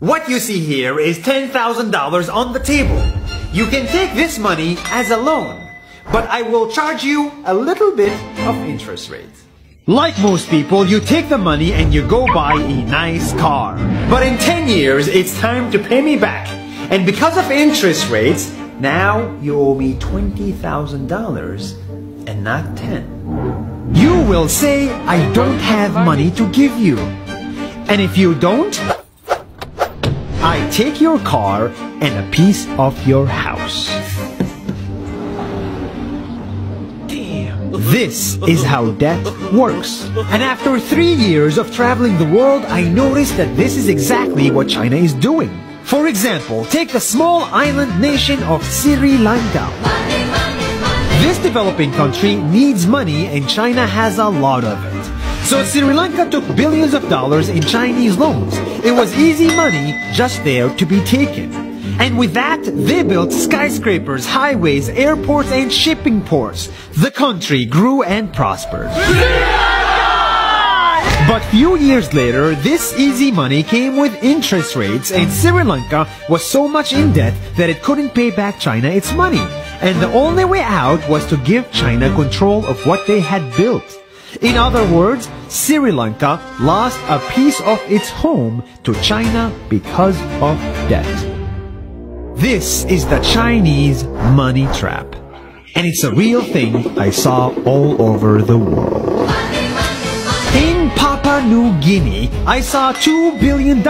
What you see here is $10,000 on the table. You can take this money as a loan, but I will charge you a little bit of interest rate. Like most people, you take the money and you go buy a nice car. But in 10 years, it's time to pay me back. And because of interest rates, now you owe me $20,000 and not 10. You will say, I don't have money to give you. And if you don't, I take your car and a piece of your house. Damn. This is how debt works. And after 3 years of traveling the world, I noticed that this is exactly what China is doing. For example, take the small island nation of Sri Lanka. This developing country needs money and China has a lot of it. So Sri Lanka took billions of dollars in Chinese loans. It was easy money just there to be taken. And with that, they built skyscrapers, highways, airports, and shipping ports. The country grew and prospered. But few years later, this easy money came with interest rates, and Sri Lanka was so much in debt that it couldn't pay back China its money. And the only way out was to give China control of what they had built. In other words, Sri Lanka lost a piece of its home to China because of debt. This is the Chinese money trap. And it's a real thing I saw all over the world. In Papua New Guinea, I saw $2 billion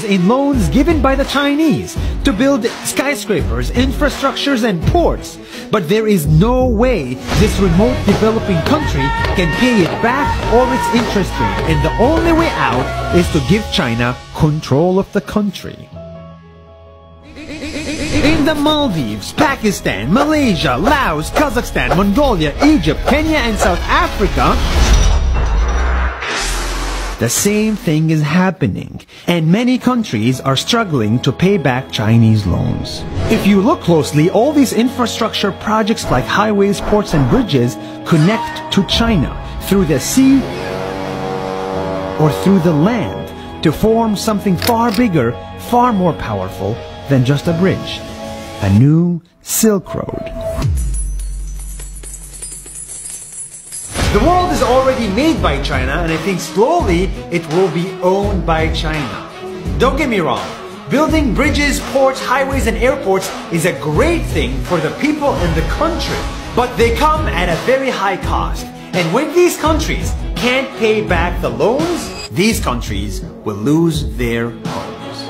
in loans given by the Chinese to build skyscrapers, infrastructures, and ports. But there is no way this remote developing country can pay it back or its interest rate. And the only way out is to give China control of the country. In the Maldives, Pakistan, Malaysia, Laos, Kazakhstan, Mongolia, Egypt, Kenya, and South Africa, the same thing is happening, and many countries are struggling to pay back Chinese loans. If you look closely, all these infrastructure projects like highways, ports, and bridges connect to China through the sea or through the land to form something far bigger, far more powerful than just a bridge, a new Silk Road. The world is already made by China, and I think slowly it will be owned by China. Don't get me wrong, building bridges, ports, highways, and airports is a great thing for the people and the country, but they come at a very high cost. And when these countries can't pay back the loans, these countries will lose their homes.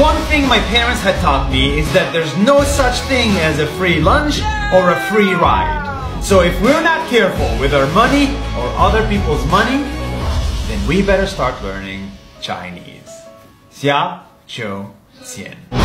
One thing my parents had taught me is that there's no such thing as a free lunch or a free ride. So if we're not careful with our money or other people's money, then we better start learning Chinese. 下周见。